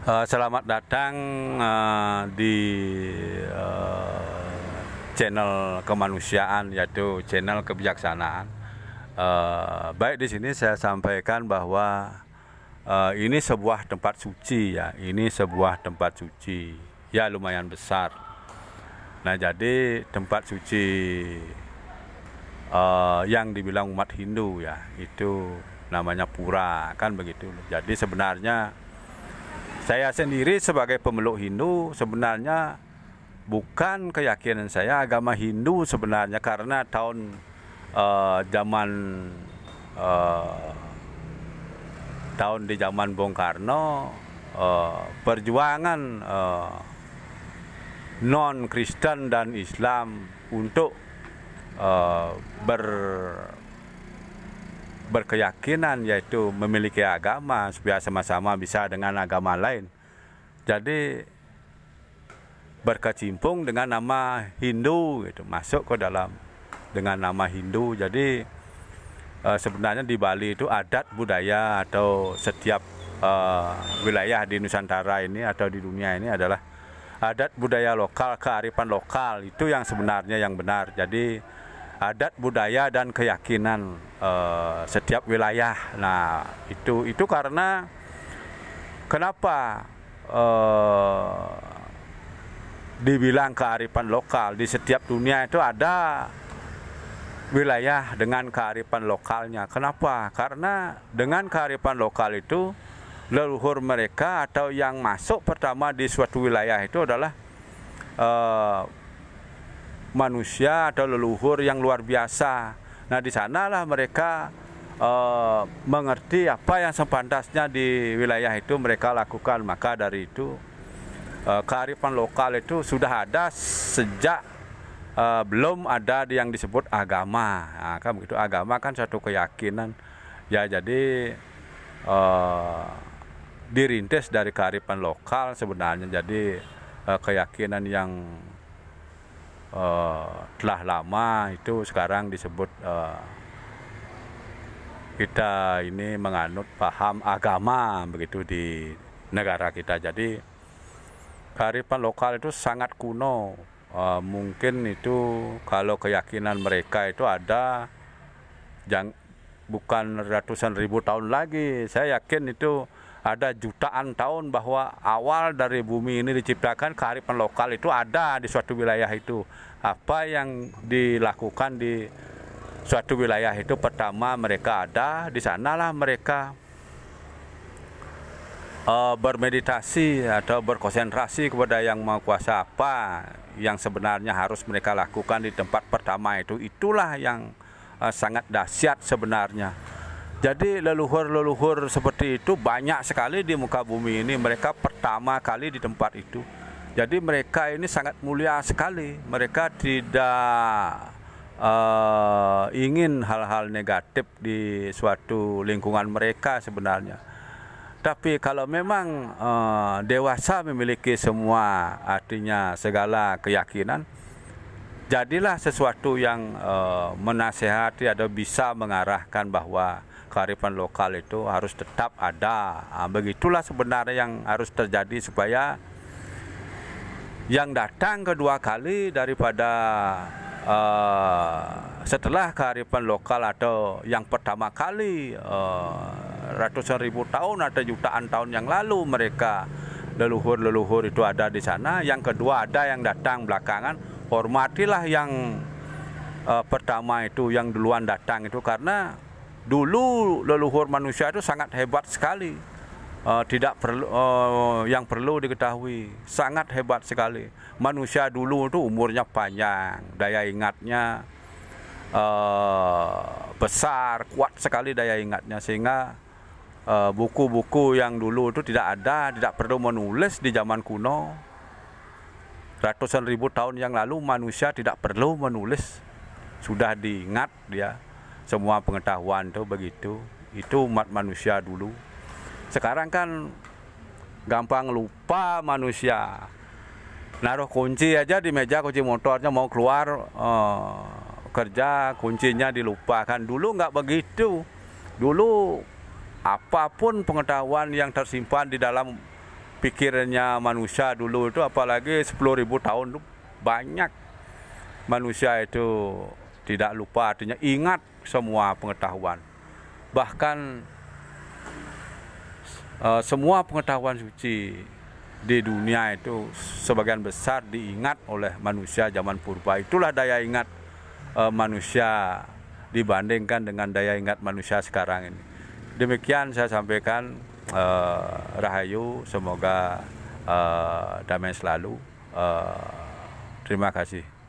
Selamat datang di channel kemanusiaan, yaitu channel kebijaksanaan. Baik, di sini saya sampaikan bahwa ini sebuah tempat suci ya, ini sebuah tempat suci ya, lumayan besar. Nah, jadi tempat suci yang dibilang umat Hindu ya, itu namanya pura, kan begitu. Jadi sebenarnya saya sendiri sebagai pemeluk Hindu sebenarnya bukan keyakinan saya agama Hindu sebenarnya, karena zaman eh, di zaman Bung Karno, perjuangan non Kristen dan Islam untuk eh, ber berkeyakinan, yaitu memiliki agama supaya sama-sama bisa dengan agama lain. Jadi berkecimpung dengan nama Hindu gitu, masuk ke dalam dengan nama Hindu. Jadi sebenarnya di Bali itu adat budaya atau setiap wilayah di Nusantara ini atau di dunia ini adalah adat budaya lokal, kearifan lokal, itu yang sebenarnya yang benar. Jadi adat budaya dan keyakinan setiap wilayah. Nah, itu karena kenapa dibilang kearifan lokal, di setiap dunia itu ada wilayah dengan kearifan lokalnya. Kenapa? Karena dengan kearifan lokal itu leluhur mereka atau yang masuk pertama di suatu wilayah itu adalah manusia atau leluhur yang luar biasa. Nah, di sanalah mereka mengerti apa yang sepantasnya di wilayah itu mereka lakukan. Maka dari itu kearifan lokal itu sudah ada sejak belum ada yang disebut agama. Nah, kan begitu. Agama kan suatu keyakinan ya, jadi dirintis dari kearifan lokal sebenarnya. Jadi keyakinan yang telah lama itu sekarang disebut kita ini menganut paham agama begitu di negara kita. Jadi kearifan lokal itu sangat kuno. Mungkin itu kalau keyakinan mereka itu ada bukan ratusan ribu tahun lagi. Saya yakin itu ada jutaan tahun, bahwa awal dari bumi ini diciptakan, kearifan lokal itu ada di suatu wilayah itu. Apa yang dilakukan di suatu wilayah itu, pertama mereka ada di sanalah mereka bermeditasi atau berkonsentrasi kepada Yang Maha Kuasa. Apa yang sebenarnya harus mereka lakukan di tempat pertama itu, itulah yang sangat dahsyat sebenarnya. Jadi leluhur-leluhur seperti itu banyak sekali di muka bumi ini. Mereka pertama kali di tempat itu. Jadi mereka ini sangat mulia sekali. Mereka tidak ingin hal-hal negatif di suatu lingkungan mereka sebenarnya. Tapi kalau memang dewasa memiliki semua, artinya segala keyakinan, jadilah sesuatu yang menasehati atau bisa mengarahkan bahwa kearifan lokal itu harus tetap ada. Begitulah sebenarnya yang harus terjadi, supaya yang datang kedua kali daripada setelah kearifan lokal atau yang pertama kali ratusan ribu tahun atau jutaan tahun yang lalu mereka leluhur-leluhur itu ada di sana. Yang kedua ada yang datang belakangan, hormatilah yang pertama itu, yang duluan datang itu, karena dulu leluhur manusia itu sangat hebat sekali. Tidak perlu yang perlu diketahui, sangat hebat sekali. Manusia dulu itu umurnya panjang, daya ingatnya besar, kuat sekali daya ingatnya, sehingga buku-buku yang dulu itu tidak ada, tidak perlu menulis di zaman kuno. Ratusan ribu tahun yang lalu manusia tidak perlu menulis, sudah diingat dia. Semua pengetahuan itu begitu. Itu umat manusia dulu. Sekarang kan gampang lupa manusia. Naruh kunci aja di meja, kunci motornya, mau keluar kerja, kuncinya dilupakan. Dulu nggak begitu. Dulu apapun pengetahuan yang tersimpan di dalam pikirannya manusia dulu itu, apalagi 10.000 tahun itu banyak manusia itu tidak lupa, artinya ingat semua pengetahuan. Bahkan semua pengetahuan suci di dunia itu sebagian besar diingat oleh manusia zaman purba. Itulah daya ingat manusia dibandingkan dengan daya ingat manusia sekarang ini. Demikian saya sampaikan. Rahayu, semoga damai selalu. Terima kasih.